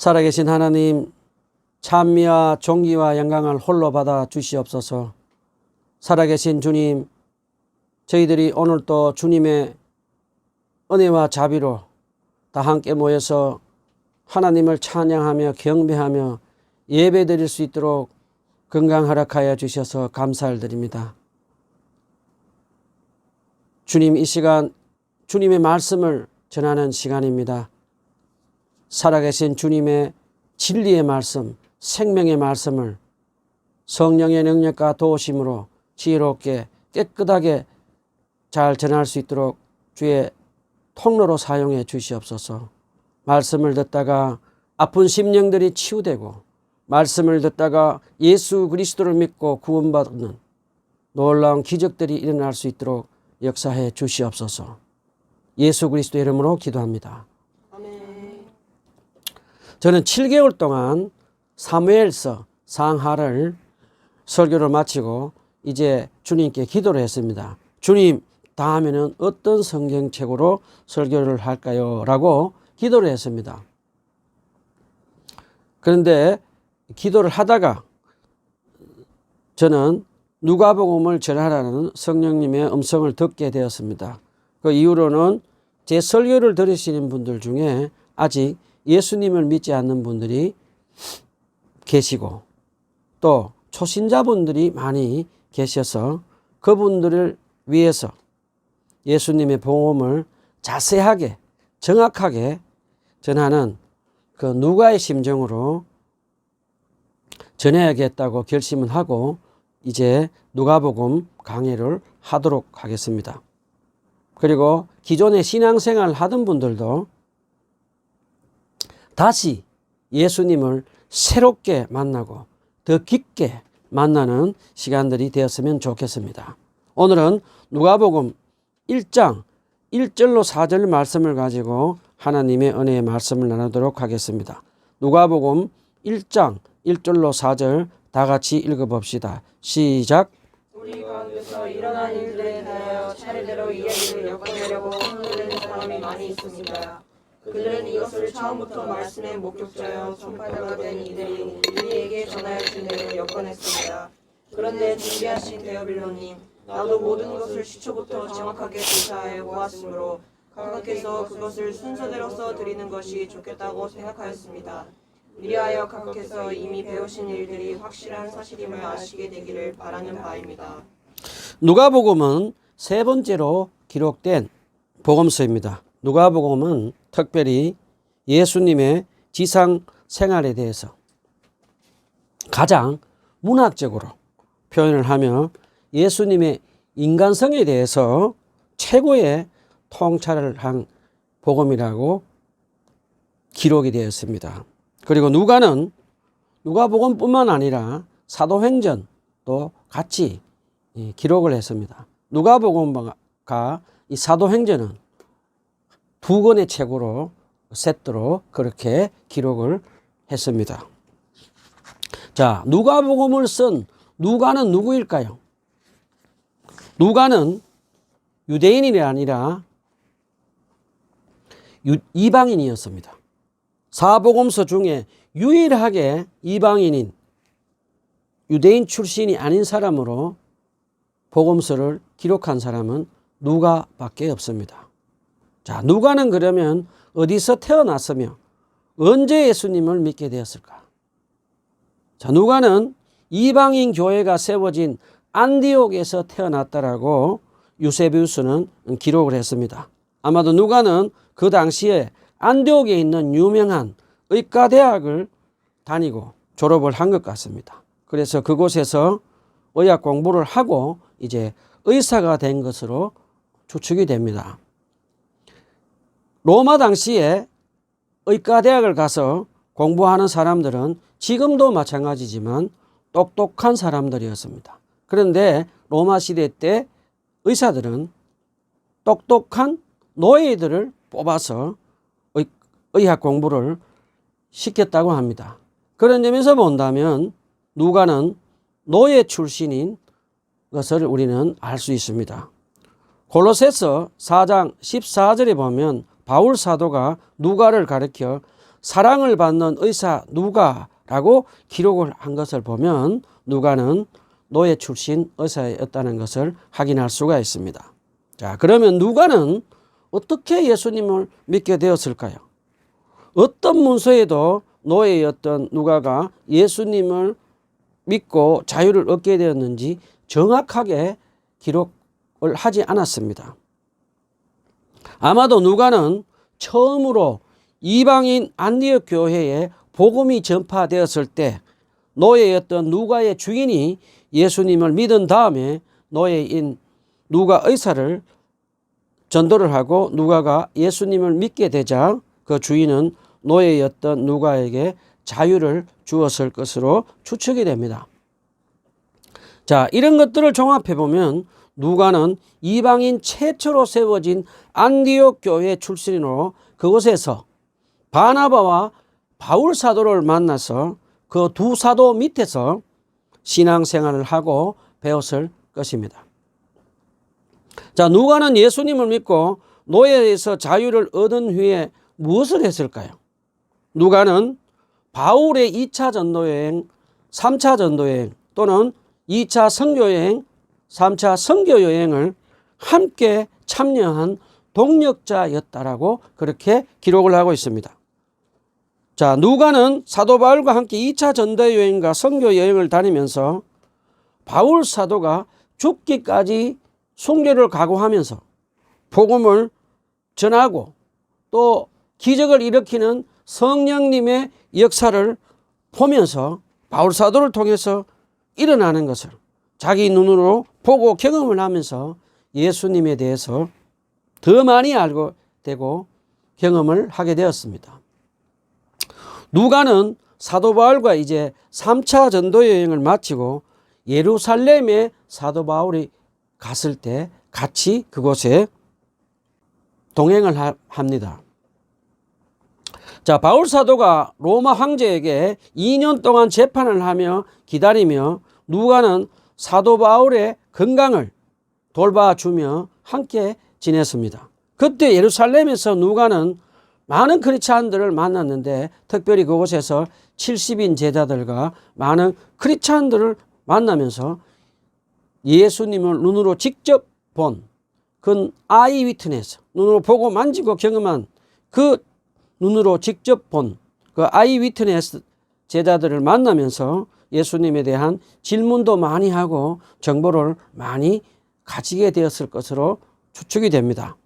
살아계신 하나님, 찬미와 존귀와 영광을 홀로 받아 주시옵소서. 살아계신 주님, 저희들이 오늘 또 주님의 은혜와 자비로 다 함께 모여서 하나님을 찬양하며 경배하며 예배드릴 수 있도록 건강 허락하여 주셔서 감사를 드립니다. 주님, 이 시간 주님의 말씀을 전하는 시간입니다. 살아계신 주님의 진리의 말씀, 생명의 말씀을 성령의 능력과 도우심으로 지혜롭게 깨끗하게 잘 전할 수 있도록 주의 통로로 사용해 주시옵소서. 말씀을 듣다가 아픈 심령들이 치유되고, 말씀을 듣다가 예수 그리스도를 믿고 구원받는 놀라운 기적들이 일어날 수 있도록 역사해 주시옵소서. 예수 그리스도 이름으로 기도합니다. 아멘. 저는 7개월 동안 사무엘서 상하를 설교를 마치고 이제 주님께 기도를 했습니다. 주님, 다음에는 어떤 성경책으로 설교를 할까요? 라고 기도를 했습니다. 그런데 기도를 하다가 저는 누가복음을 전하라는 성령님의 음성을 듣게 되었습니다. 그 이후로는 제 설교를 들으시는 분들 중에 아직 예수님을 믿지 않는 분들이 계시고 또 초신자분들이 많이 계셔서 그분들을 위해서 예수님의 복음을 자세하게 정확하게 전하는 그 누가의 심정으로 전해야겠다고 결심을 하고 이제 누가복음 강해를 하도록 하겠습니다. 그리고 기존에 신앙생활을 하던 분들도 다시 예수님을 새롭게 만나고 더 깊게 만나는 시간들이 되었으면 좋겠습니다. 오늘은 누가복음 1장 1절로 4절 말씀을 가지고 하나님의 은혜의 말씀을 나누도록 하겠습니다. 누가복음 1장 1절로 4절 다 같이 읽어봅시다. 시작. 우리 가운데서 일어난 일들에 대하여 차례대로 이야기를 엮어내려고 흥분되는 사람이 많이 있습니다. 그들은 이것을 처음부터 말씀의 목격자여 전파자가 된 이들이 우리에게 전하여준 대로 엮어냈습니다. 그런데 준비하신 데어빌로님, 나도 모든 것을 시초부터 정확하게 조사하여 보았으므로 각각께서 그것을 순서대로 써드리는 것이 좋겠다고 생각하였습니다. 이리하여 각각께서 이미 배우신 일들이 확실한 사실임을 아시게 되기를 바라는 바입니다. 누가복음은 세 번째로 기록된 복음서입니다. 누가복음은 특별히 예수님의 지상 생활에 대해서 가장 문학적으로 표현을 하며 예수님의 인간성에 대해서 최고의 통찰을 한 복음이라고 기록이 되었습니다. 그리고 누가복음뿐만 아니라 사도행전도 같이 기록을 했습니다. 누가복음과 이 사도행전은 두 권의 책으로 세트로 그렇게 기록을 했습니다. 자, 누가복음을 쓴 누가는 누구일까요? 누가는 유대인이 아니라 이방인이었습니다. 사복음서 중에 유일하게 이방인인 유대인 출신이 아닌 사람으로 복음서를 기록한 사람은 누가밖에 없습니다. 자, 누가는 그러면 어디서 태어났으며 언제 예수님을 믿게 되었을까? 자, 누가는 이방인 교회가 세워진 안디옥에서 태어났다라고 유세비우스는 기록을 했습니다. 아마도 누가는 그 당시에 안디옥에 있는 유명한 의과대학을 다니고 졸업을 한 것 같습니다. 그래서 그곳에서 의학 공부를 하고 이제 의사가 된 것으로 추측이 됩니다. 로마 당시에 의과대학을 가서 공부하는 사람들은 지금도 마찬가지지만 똑똑한 사람들이었습니다. 그런데 로마 시대 때 의사들은 똑똑한 노예들을 뽑아서 의학 공부를 시켰다고 합니다. 그런 점에서 본다면 누가는 노예 출신인 것을 우리는 알 수 있습니다. 골로새서 4장 14절에 보면 바울 사도가 누가를 가리켜 사랑을 받는 의사 누가라고 기록을 한 것을 보면 누가는 노예 출신 의사였다는 것을 확인할 수가 있습니다. 자, 그러면 누가는 어떻게 예수님을 믿게 되었을까요? 어떤 문서에도 노예였던 누가가 예수님을 믿고 자유를 얻게 되었는지 정확하게 기록을 하지 않았습니다. 아마도 누가는 처음으로 이방인 안디옥 교회에 복음이 전파되었을 때 노예였던 누가의 주인이 예수님을 믿은 다음에 노예인 누가 의사를 전도를 하고 누가가 예수님을 믿게 되자 그 주인은 노예였던 누가에게 자유를 주었을 것으로 추측이 됩니다. 자, 이런 것들을 종합해 보면 누가는 이방인 최초로 세워진 안디옥 교회 출신으로 그곳에서 바나바와 바울 사도를 만나서 그 두 사도 밑에서 신앙생활을 하고 배웠을 것입니다. 자, 누가는 예수님을 믿고 노예에서 자유를 얻은 후에 무엇을 했을까요? 누가는 바울의 2차 전도여행, 3차 전도여행 또는 2차 선교여행, 3차 선교여행을 함께 참여한 동력자였다라고 그렇게 기록을 하고 있습니다. 자, 누가는 사도 바울과 함께 2차 전도여행과 선교여행을 다니면서 바울 사도가 죽기까지 순교를 각오하면서 복음을 전하고 또 기적을 일으키는 성령님의 역사를 보면서 바울 사도를 통해서 일어나는 것을 자기 눈으로 보고 경험을 하면서 예수님에 대해서 더 많이 알고 되고 경험을 하게 되었습니다. 누가는 사도 바울과 이제 3차 전도 여행을 마치고 예루살렘에 사도 바울이 갔을 때 같이 그곳에 동행을 합니다. 자, 바울 사도가 로마 황제에게 2년 동안 재판을 하며 기다리며 누가는 사도 바울의 건강을 돌봐주며 함께 지냈습니다. 그때 예루살렘에서 누가는 많은 크리스찬들을 만났는데 특별히 그곳에서 70인 제자들과 많은 크리스찬들을 만나면서 예수님을 눈으로 직접 본 그 아이 위트네스, 눈으로 보고 만지고 경험한 그 눈으로 직접 본 그 아이 위트네스 제자들을 만나면서 예수님에 대한 질문도 많이 하고 정보를 많이 가지게 되었을 것으로 추측이 됩니다.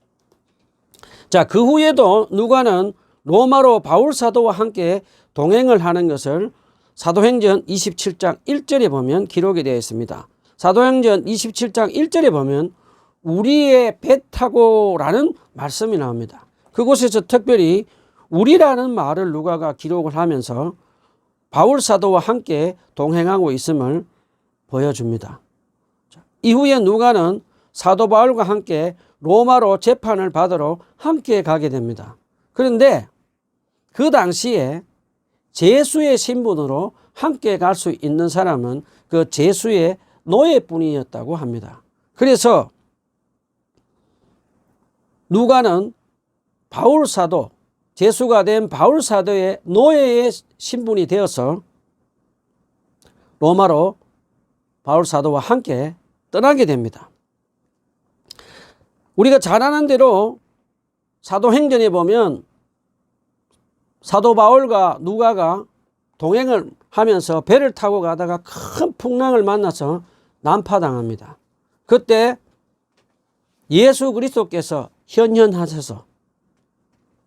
자, 그 후에도 누가는 로마로 바울 사도와 함께 동행을 하는 것을 사도행전 27장 1절에 보면 기록이 되어 있습니다. 사도행전 27장 1절에 보면 우리의 배 타고라는 말씀이 나옵니다. 그곳에서 특별히 우리라는 말을 누가가 기록을 하면서 바울 사도와 함께 동행하고 있음을 보여줍니다. 이후에 누가는 사도 바울과 함께 로마로 재판을 받으러 함께 가게 됩니다. 그런데 그 당시에 제수의 신분으로 함께 갈 수 있는 사람은 그 제수의 노예뿐이었다고 합니다. 그래서 누가는 바울 사도, 제수가 된 바울 사도의 노예의 신분이 되어서 로마로 바울 사도와 함께 떠나게 됩니다. 우리가 잘 아는 대로 사도행전에 보면 사도 바울과 누가가 동행을 하면서 배를 타고 가다가 큰 풍랑을 만나서 난파당합니다. 그때 예수 그리스도께서 현현하셔서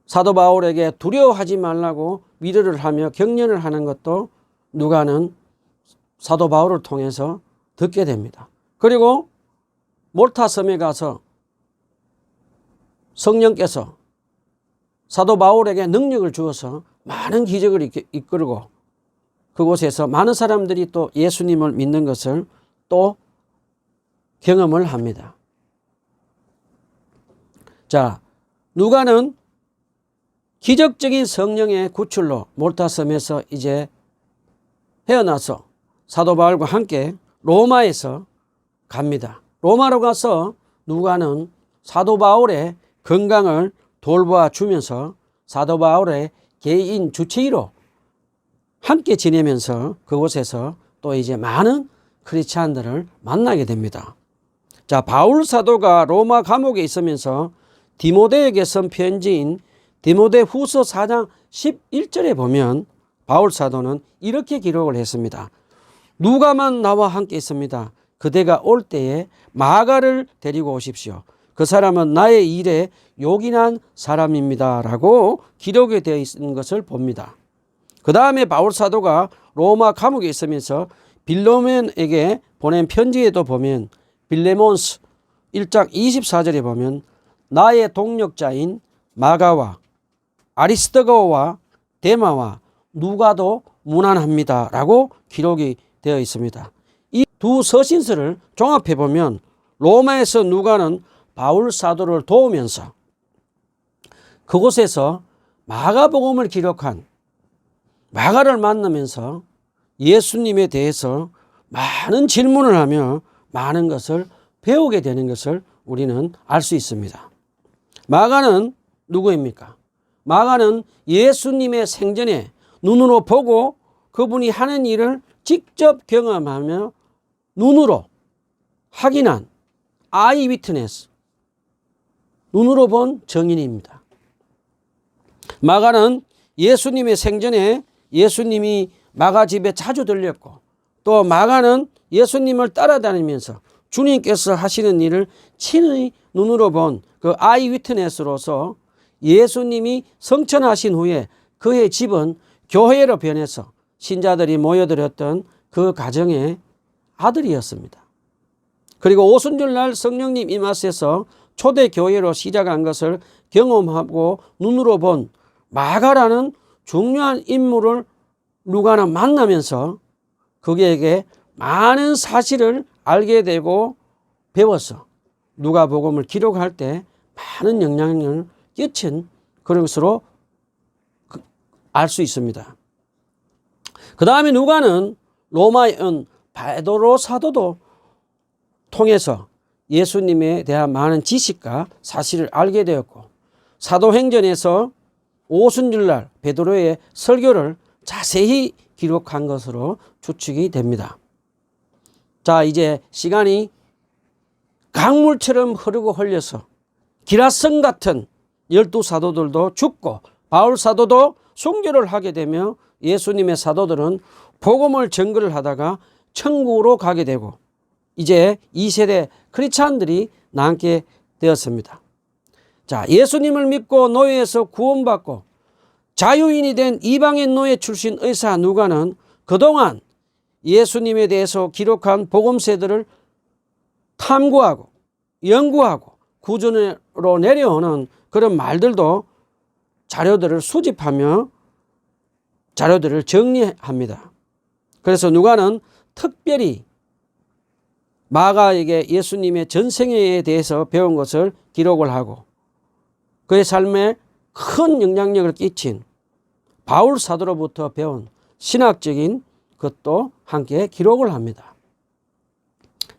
사도 바울에게 두려워하지 말라고 위로를 하며 격려를 하는 것도 누가는 사도 바울을 통해서 듣게 됩니다. 그리고 몰타 섬에 가서 성령께서 사도 바울에게 능력을 주어서 많은 기적을 이끌고 그곳에서 많은 사람들이 또 예수님을 믿는 것을 또 경험을 합니다. 자, 누가는 기적적인 성령의 구출로 몰타섬에서 이제 헤어나서 사도 바울과 함께 로마에서 갑니다. 로마로 가서 누가는 사도 바울의 건강을 돌봐주면서 사도 바울의 개인 주치의로 함께 지내면서 그곳에서 또 이제 많은 크리스찬들을 만나게 됩니다. 자, 바울 사도가 로마 감옥에 있으면서 디모데에게 쓴 편지인 디모데 후서 4장 11절에 보면 바울 사도는 이렇게 기록을 했습니다. 누가만 나와 함께 있습니다. 그대가 올 때에 마가를 데리고 오십시오. 그 사람은 나의 일에 요긴한 사람입니다. 라고 기록이 되어 있는 것을 봅니다. 그 다음에 바울 사도가 로마 감옥에 있으면서 빌레몬에게 보낸 편지에도 보면 빌레몬스 1장 24절에 보면 나의 동력자인 마가와 아리스토거와 데마와 누가도 문안합니다. 라고 기록이 되어 있습니다. 이 두 서신서를 종합해 보면 로마에서 누가는 바울 사도를 도우면서 그곳에서 마가복음을 기록한 마가를 만나면서 예수님에 대해서 많은 질문을 하며 많은 것을 배우게 되는 것을 우리는 알 수 있습니다. 마가는 누구입니까? 마가는 예수님의 생전에 눈으로 보고 그분이 하는 일을 직접 경험하며 눈으로 확인한 아이 위트네스, 눈으로 본 증인입니다. 마가는 예수님의 생전에 예수님이 마가 집에 자주 들렸고 또 마가는 예수님을 따라다니면서 주님께서 하시는 일을 친히 눈으로 본 그 아이 위트네스로서 예수님이 성천하신 후에 그의 집은 교회로 변해서 신자들이 모여들었던 그 가정의 아들이었습니다. 그리고 오순절날 성령님 임하셔서 초대교회로 시작한 것을 경험하고 눈으로 본 마가라는 중요한 인물을 누가는 만나면서 그에게 많은 사실을 알게 되고 배워서 누가복음을 기록할 때 많은 영향력을 끼친 그런 것으로 알 수 있습니다. 그 다음에 누가는 로마의 베드로 사도도 통해서 예수님에 대한 많은 지식과 사실을 알게 되었고 사도행전에서 오순절날 베드로의 설교를 자세히 기록한 것으로 추측이 됩니다. 자, 이제 시간이 강물처럼 흐르고 흘려서 기라성 같은 12사도들도 죽고 바울 사도도 순교를 하게 되며 예수님의 사도들은 복음을 전거를 하다가 천국으로 가게 되고 이제 2세대 크리스찬들이 남게 되었습니다. 자, 예수님을 믿고 노예에서 구원받고 자유인이 된 이방인 노예 출신 의사 누가는 그동안 예수님에 대해서 기록한 복음서들을 탐구하고 연구하고 구전으로 내려오는 그런 말들도 자료들을 수집하며 자료들을 정리합니다. 그래서 누가는 특별히 마가에게 예수님의 전생애에 대해서 배운 것을 기록을 하고 그의 삶에 큰 영향력을 끼친 바울 사도로부터 배운 신학적인 것도 함께 기록을 합니다.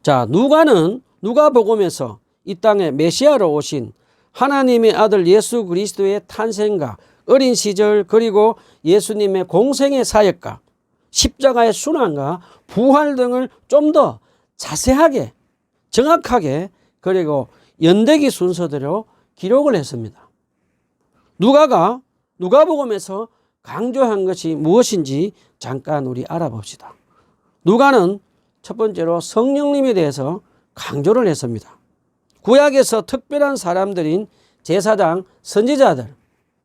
자, 누가는 누가복음에서 이 땅에 메시아로 오신 하나님의 아들 예수 그리스도의 탄생과 어린 시절 그리고 예수님의 공생의 사역과 십자가의 순환과 부활 등을 좀 더 자세하게 정확하게 그리고 연대기 순서대로 기록을 했습니다. 누가가 누가복음에서 강조한 것이 무엇인지 잠깐 우리 알아봅시다. 누가는 첫 번째로 성령님에 대해서 강조를 했습니다. 구약에서 특별한 사람들인 제사장, 선지자들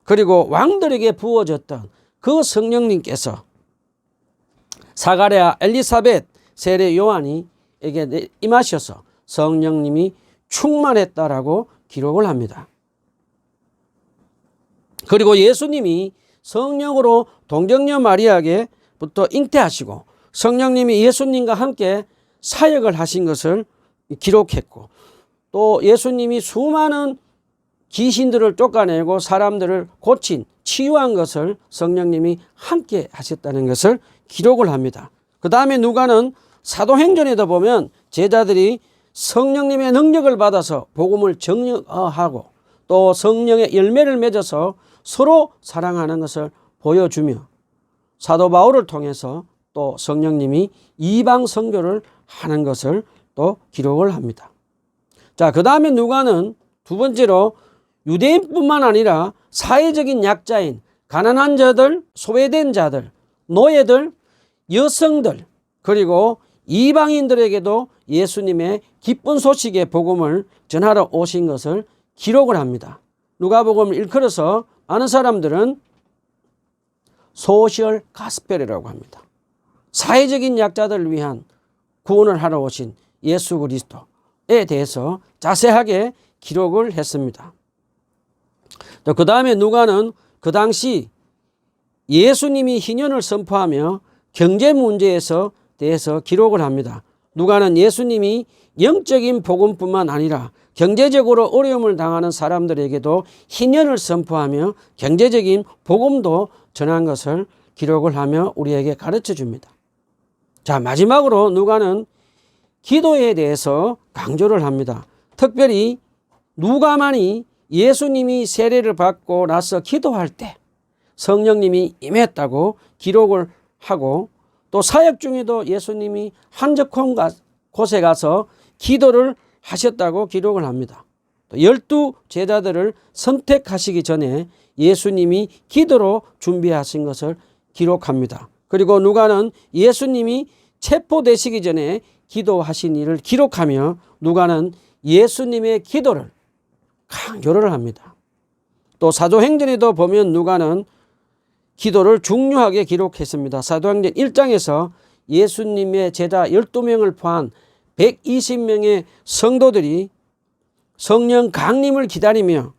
그리고 왕들에게 부어졌던 그 성령님께서 사가랴, 엘리사벳, 세례 요한이에게 임하셔서 성령님이 충만했다라고 기록을 합니다. 그리고 예수님이 성령으로 동정녀 마리아에게부터 잉태하시고 성령님이 예수님과 함께 사역을 하신 것을 기록했고 또 예수님이 수많은 귀신들을 쫓아내고 사람들을 고친 치유한 것을 성령님이 함께 하셨다는 것을 기록을 합니다. 그 다음에 누가는 사도행전에도 보면 제자들이 성령님의 능력을 받아서 복음을 정하고 또 성령의 열매를 맺어서 서로 사랑하는 것을 보여주며 사도 바울을 통해서 또 성령님이 이방 선교를 하는 것을 또 기록을 합니다. 자, 그 다음에 누가는 두 번째로 유대인뿐만 아니라 사회적인 약자인 가난한 자들, 소외된 자들, 노예들, 여성들, 그리고 이방인들에게도 예수님의 기쁜 소식의 복음을 전하러 오신 것을 기록을 합니다. 누가복음을 일컬어서 아는 사람들은 소셜 가스펠이라고 합니다. 사회적인 약자들을 위한 구원을 하러 오신 예수 그리스도에 대해서 자세하게 기록을 했습니다. 그 다음에 누가는 그 당시 예수님이 희년을 선포하며 경제 문제에서 대해서 기록을 합니다. 누가는 예수님이 영적인 복음뿐만 아니라 경제적으로 어려움을 당하는 사람들에게도 희년을 선포하며 경제적인 복음도 전한 것을 기록을 하며 우리에게 가르쳐 줍니다. 자, 마지막으로 누가는 기도에 대해서 강조를 합니다. 특별히 누가만이 예수님이 세례를 받고 나서 기도할 때 성령님이 임했다고 기록을 하고 또 사역 중에도 예수님이 한적한 곳에 가서 기도를 하셨다고 기록을 합니다. 또 12 제자들을 선택하시기 전에 예수님이 기도로 준비하신 것을 기록합니다. 그리고 누가는 예수님이 체포되시기 전에 기도하신 일을 기록하며 누가는 예수님의 기도를 강조를 합니다. 또 사도행전에도 보면 누가는 기도를 중요하게 기록했습니다. 사도행전 1장에서 예수님의 제자 12명을 포함 120명의 성도들이 성령 강림을 기다리며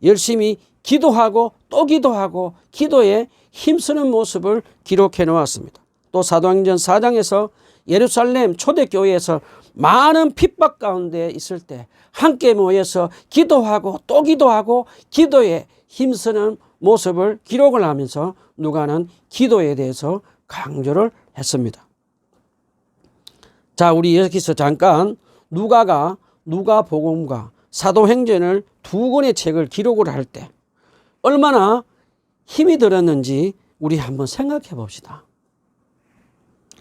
열심히 기도하고 또 기도하고 기도에 힘쓰는 모습을 기록해 놓았습니다. 또 사도행전 4장에서 예루살렘 초대교회에서 많은 핍박 가운데 있을 때 함께 모여서 기도하고 또 기도하고 기도에 힘쓰는 모습을 기록을 하면서 누가는 기도에 대해서 강조를 했습니다. 자, 우리 여기서 잠깐 누가가 누가복음과 사도행전을 두 권의 책을 기록을 할 때 얼마나 힘이 들었는지 우리 한번 생각해 봅시다.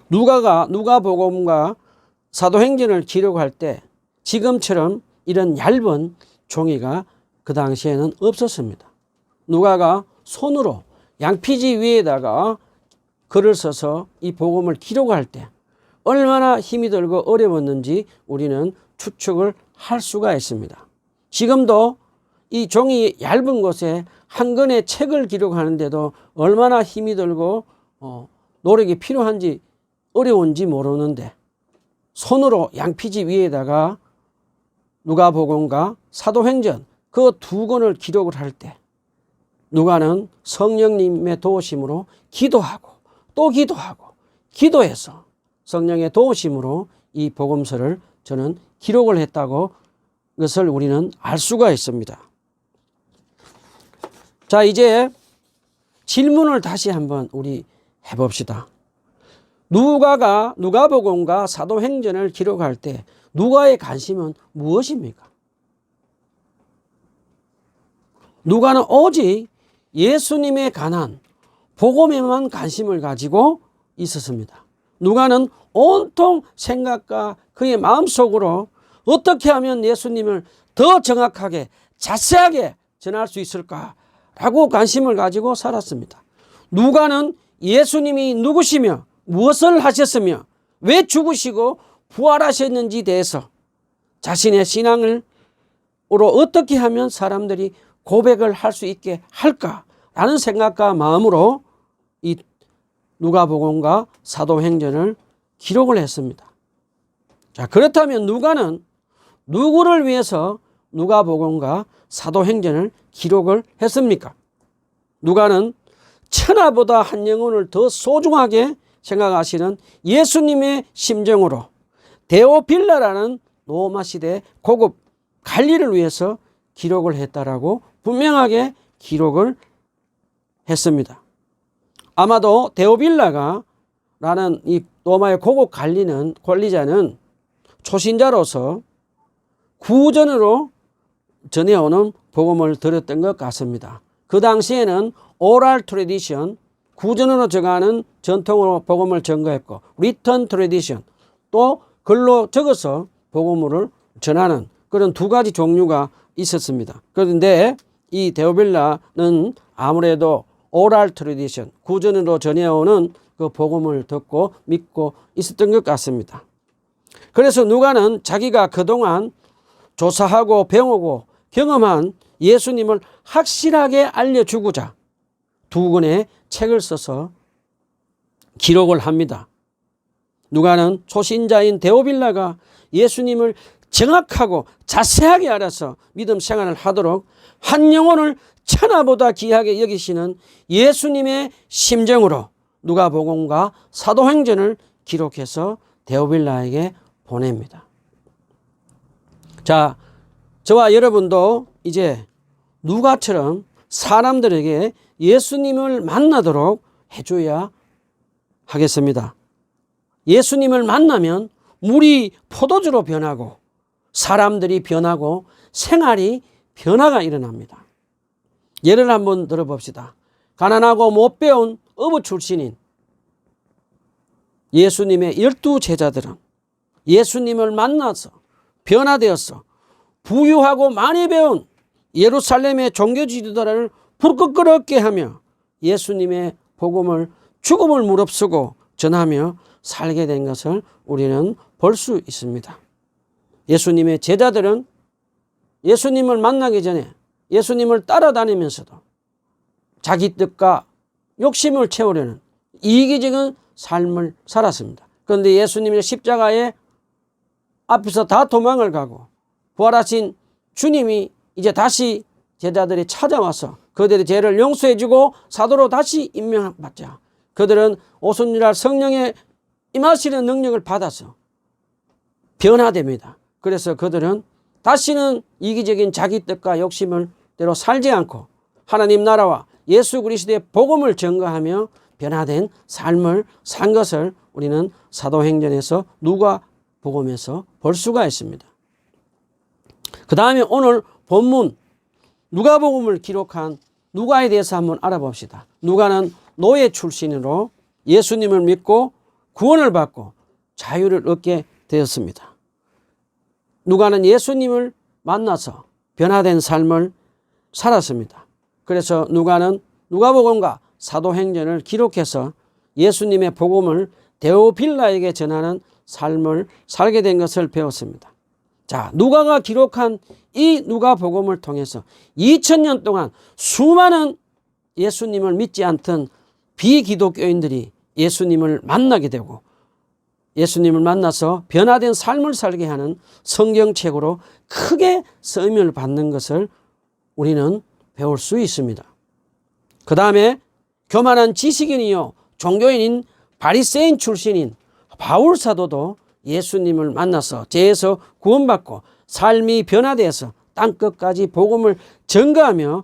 누가가 누가복음과 사도행전을 기록할 때 지금처럼 이런 얇은 종이가 그 당시에는 없었습니다. 누가가 손으로 양피지 위에다가 글을 써서 이 복음을 기록할 때 얼마나 힘이 들고 어려웠는지 우리는 추측을 할 수가 있습니다. 지금도 이 종이 얇은 곳에 한 권의 책을 기록하는데도 얼마나 힘이 들고 노력이 필요한지 어려운지 모르는데 손으로 양피지 위에다가 누가복음과 사도행전 그 두 권을 기록을 할 때 누가는 성령님의 도우심으로 기도하고 또 기도하고 기도해서 성령의 도우심으로 이 복음서를 저는 기록을 했다고 것을 우리는 알 수가 있습니다. 자, 이제 질문을 다시 한번 우리 해봅시다. 누가가 누가복음과 사도행전을 기록할 때 누가의 관심은 무엇입니까? 누가는 오직 예수님에 관한 복음에만 관심을 가지고 있었습니다. 누가는 온통 생각과 그의 마음속으로 어떻게 하면 예수님을 더 정확하게 자세하게 전할 수 있을까라고 관심을 가지고 살았습니다. 누가는 예수님이 누구시며 무엇을 하셨으며 왜 죽으시고 부활하셨는지 대해서 자신의 신앙으로 어떻게 하면 사람들이 고백을 할 수 있게 할까라는 생각과 마음으로 이 누가복음과 사도행전을 기록을 했습니다. 자, 그렇다면 누가는 누구를 위해서 누가복음과 사도행전을 기록을 했습니까? 누가는 천하보다 한 영혼을 더 소중하게 생각하시는 예수님의 심정으로 데오빌라라는 로마 시대 고급 관리를 위해서 기록을 했다라고 분명하게 기록을 했습니다. 아마도 데오빌라가 라는 이 로마의 고급 관리자는 초신자로서 구전으로 전해오는 복음을 들었던 것 같습니다. 그 당시에는 오랄 트레디션, 구전으로 적어가는 전통으로 복음을 전거했고 리턴 트래디션 또 글로 적어서 복음을 전하는 그런 두 가지 종류가 있었습니다. 그런데 이 데오빌라는 아무래도 오랄 트래디션 구전으로 전해오는 그 복음을 듣고 믿고 있었던 것 같습니다. 그래서 누가는 자기가 그동안 조사하고 배우고 경험한 예수님을 확실하게 알려주고자 두 권의 책을 써서 기록을 합니다. 누가는 초신자인 데오빌라가 예수님을 정확하고 자세하게 알아서 믿음 생활을 하도록 한 영혼을 천하보다 귀하게 여기시는 예수님의 심정으로 누가복음과 사도행전을 기록해서 데오빌라에게 보냅니다. 자, 저와 여러분도 이제 누가처럼 사람들에게 예수님을 만나도록 해줘야 하겠습니다. 예수님을 만나면 물이 포도주로 변하고 사람들이 변하고 생활이 변화가 일어납니다. 예를 한번 들어봅시다. 가난하고 못 배운 어부 출신인 예수님의 12제자들은 예수님을 만나서 변화되었어 부유하고 많이 배운 예루살렘의 종교 지도자를 불꽃 끓었게 하며 예수님의 복음을 죽음을 무릅쓰고 전하며 살게 된 것을 우리는 볼 수 있습니다. 예수님의 제자들은 예수님을 만나기 전에 예수님을 따라다니면서도 자기 뜻과 욕심을 채우려는 이기적인 삶을 살았습니다. 그런데 예수님의 십자가에 앞에서 다 도망을 가고 부활하신 주님이 이제 다시 제자들이 찾아와서 그들의 죄를 용서해주고 사도로 다시 임명받자 그들은 오순절날 성령의 임하시는 능력을 받아서 변화됩니다. 그래서 그들은 다시는 이기적인 자기 뜻과 욕심을 대로 살지 않고 하나님 나라와 예수 그리스도의 복음을 전거하며 변화된 삶을 산 것을 우리는 사도행전에서 누가복음에서 볼 수가 있습니다. 그 다음에 오늘 본문 누가복음을 기록한 누가에 대해서 한번 알아봅시다. 누가는 노예 출신으로 예수님을 믿고 구원을 받고 자유를 얻게 되었습니다. 누가는 예수님을 만나서 변화된 삶을 살았습니다. 그래서 누가는 누가복음과 사도행전을 기록해서 예수님의 복음을 데오빌라에게 전하는 삶을 살게 된 것을 배웠습니다. 자, 누가가 기록한 이 누가복음을 통해서 2000년 동안 수많은 예수님을 믿지 않던 비기독교인들이 예수님을 만나게 되고 예수님을 만나서 변화된 삶을 살게 하는 성경책으로 크게 쓰임을 받는 것을 우리는 배울 수 있습니다. 그 다음에 교만한 지식인이요 종교인인 바리새인 출신인 바울 사도도 예수님을 만나서 죄에서 구원받고 삶이 변화되어서 땅끝까지 복음을 전가하며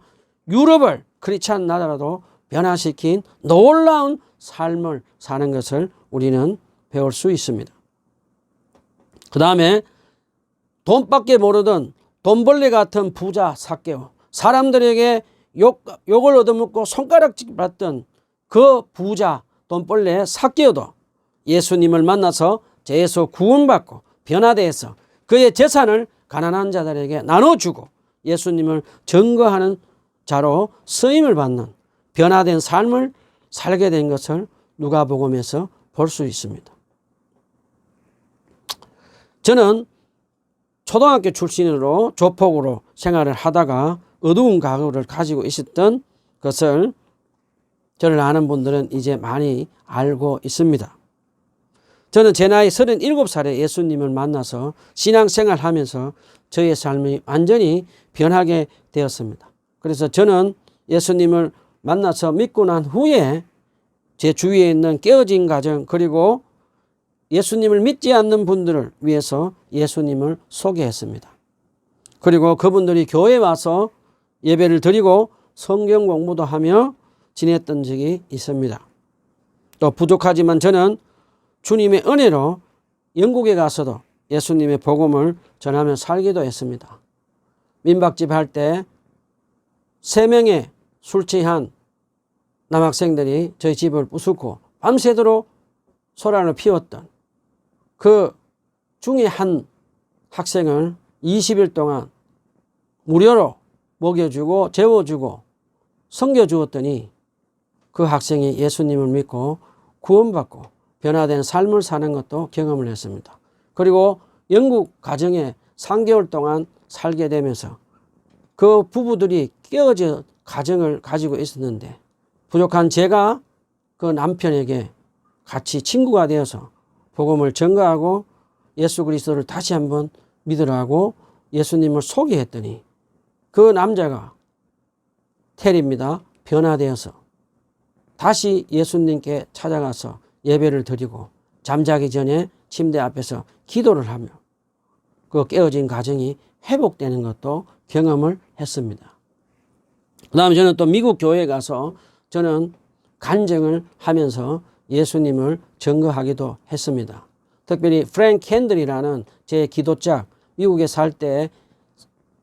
유럽을 크리스찬 나라로 변화시킨 놀라운 삶을 사는 것을 우리는 배울 수 있습니다. 그 다음에 돈밖에 모르던 돈벌레 같은 부자 삭개오 사람들에게 욕을 얻어먹고 손가락질 받던 그 부자 돈벌레 삭개오도 예수님을 만나서 죄에서 구원받고 변화되어서 그의 재산을 가난한 자들에게 나눠주고 예수님을 증거하는 자로 쓰임을 받는 변화된 삶을 살게 된 것을 누가복음에서 볼 수 있습니다. 저는 초등학교 출신으로 조폭으로 생활을 하다가 어두운 과거를 가지고 있었던 것을 저를 아는 분들은 이제 많이 알고 있습니다. 저는 제 나이 37살에 예수님을 만나서 신앙생활을 하면서 저의 삶이 완전히 변하게 되었습니다. 그래서 저는 예수님을 만나서 믿고 난 후에 제 주위에 있는 깨어진 가정 그리고 예수님을 믿지 않는 분들을 위해서 예수님을 소개했습니다. 그리고 그분들이 교회에 와서 예배를 드리고 성경 공부도 하며 지냈던 적이 있습니다. 또 부족하지만 저는 주님의 은혜로 영국에 가서도 예수님의 복음을 전하며 살기도 했습니다. 민박집 할 때 3명의 술 취한 남학생들이 저희 집을 부수고 밤새도록 소란을 피웠던 그 중에 한 학생을 20일 동안 무료로 먹여주고 재워주고 섬겨주었더니 그 학생이 예수님을 믿고 구원받고 변화된 삶을 사는 것도 경험을 했습니다. 그리고 영국 가정에 3개월 동안 살게 되면서 그 부부들이 깨어진 가정을 가지고 있었는데 부족한 제가 그 남편에게 같이 친구가 되어서 복음을 전가하고 예수 그리스도를 다시 한번 믿으라고 예수님을 소개했더니 그 남자가 테리입니다. 변화되어서 다시 예수님께 찾아가서 예배를 드리고 잠자기 전에 침대 앞에서 기도를 하며 그 깨어진 가정이 회복되는 것도 경험을 했습니다. 그 다음에 저는 또 미국 교회에 가서 저는 간증을 하면서 예수님을 증거하기도 했습니다. 특별히 프랭크 캔들이라는 제 기도짝, 미국에 살 때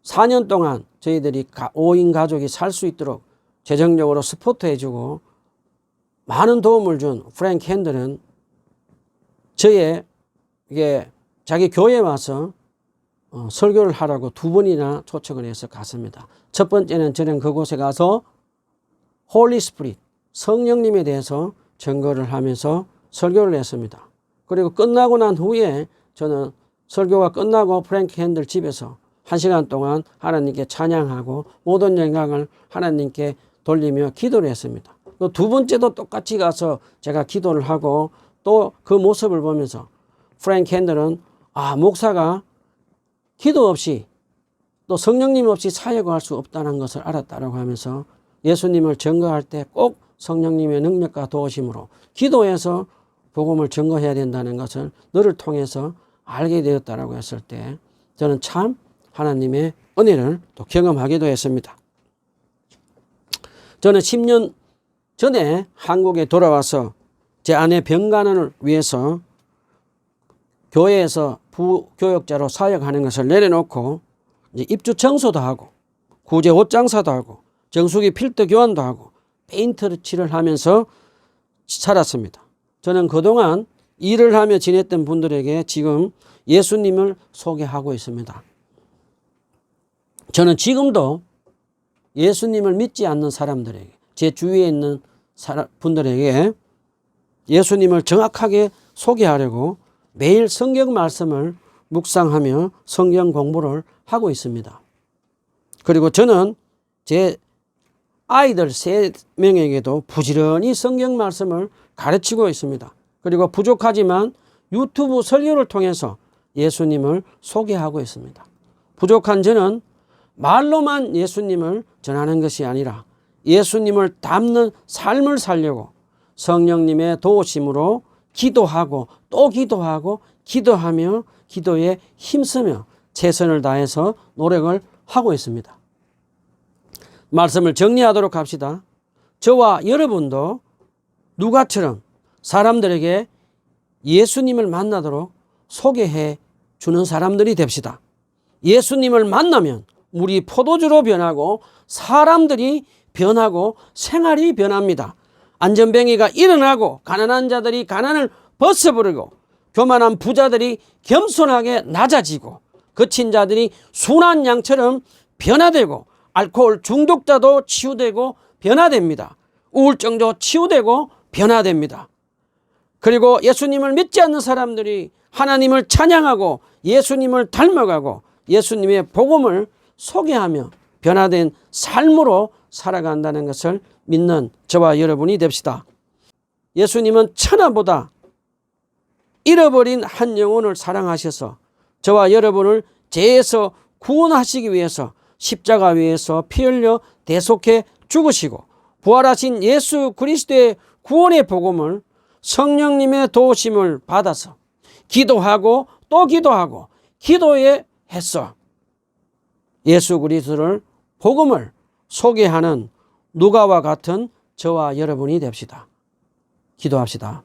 4년 동안 저희들이 5인 가족이 살 수 있도록 재정적으로 스포트해주고 많은 도움을 준 프랭크 캔들은 저의 자기 교회에 와서 설교를 하라고 2번이나 초청을 해서 갔습니다. 첫 번째는 저는 그곳에 가서 홀리 스피릿, 성령님에 대해서 증거를 하면서 설교를 했습니다. 그리고 끝나고 난 후에 저는 설교가 끝나고 프랭크 캔들 집에서 1시간 동안 하나님께 찬양하고 모든 영광을 하나님께 돌리며 기도를 했습니다. 두 번째도 똑같이 가서 제가 기도를 하고 또 그 모습을 보면서 프랭크 캔들은 목사가 기도 없이 또 성령님 없이 사역할 수 없다는 것을 알았다라고 하면서 예수님을 증거할 때 꼭 성령님의 능력과 도우심으로 기도해서 복음을 증거해야 된다는 것을 너를 통해서 알게 되었다라고 했을 때 저는 참 하나님의 은혜를 또 경험하기도 했습니다. 저는 10년 전에 한국에 돌아와서 제 아내 병간호를 위해서 교회에서 부교역자로 사역하는 것을 내려놓고 이제 입주 청소도 하고 구제 옷장사도 하고 정수기 필터 교환도 하고 페인트 칠을 하면서 살았습니다. 저는 그동안 일을 하며 지냈던 분들에게 지금 예수님을 소개하고 있습니다. 저는 지금도 예수님을 믿지 않는 사람들에게 제 주위에 있는 분들에게 예수님을 정확하게 소개하려고 매일 성경 말씀을 묵상하며 성경 공부를 하고 있습니다. 그리고 저는 제 아이들 3명에게도 부지런히 성경 말씀을 가르치고 있습니다. 그리고 부족하지만 유튜브 설교를 통해서 예수님을 소개하고 있습니다. 부족한 저는 말로만 예수님을 전하는 것이 아니라 예수님을 닮는 삶을 살려고 성령님의 도우심으로 기도하고 또 기도하고 기도하며 기도에 힘쓰며 최선을 다해서 노력을 하고 있습니다. 말씀을 정리하도록 합시다. 저와 여러분도 누가처럼 사람들에게 예수님을 만나도록 소개해 주는 사람들이 됩시다. 예수님을 만나면 물이 포도주로 변하고 사람들이 변하고 생활이 변합니다. 안전뱅이가 일어나고 가난한 자들이 가난을 벗어버리고 교만한 부자들이 겸손하게 낮아지고 거친 자들이 순한 양처럼 변화되고 알코올 중독자도 치유되고 변화됩니다. 우울증도 치유되고 변화됩니다. 그리고 예수님을 믿지 않는 사람들이 하나님을 찬양하고 예수님을 닮아가고 예수님의 복음을 소개하며 변화된 삶으로 살아간다는 것을 믿는 저와 여러분이 됩시다. 예수님은 천하보다 잃어버린 한 영혼을 사랑하셔서 저와 여러분을 죄에서 구원하시기 위해서 십자가 위에서 피 흘려 대속해 죽으시고 부활하신 예수 그리스도의 구원의 복음을 성령님의 도우심을 받아서 기도하고 또 기도하고 기도에 했어 예수 그리스도를 복음을 소개하는 누가와 같은 저와 여러분이 됩시다. 기도합시다.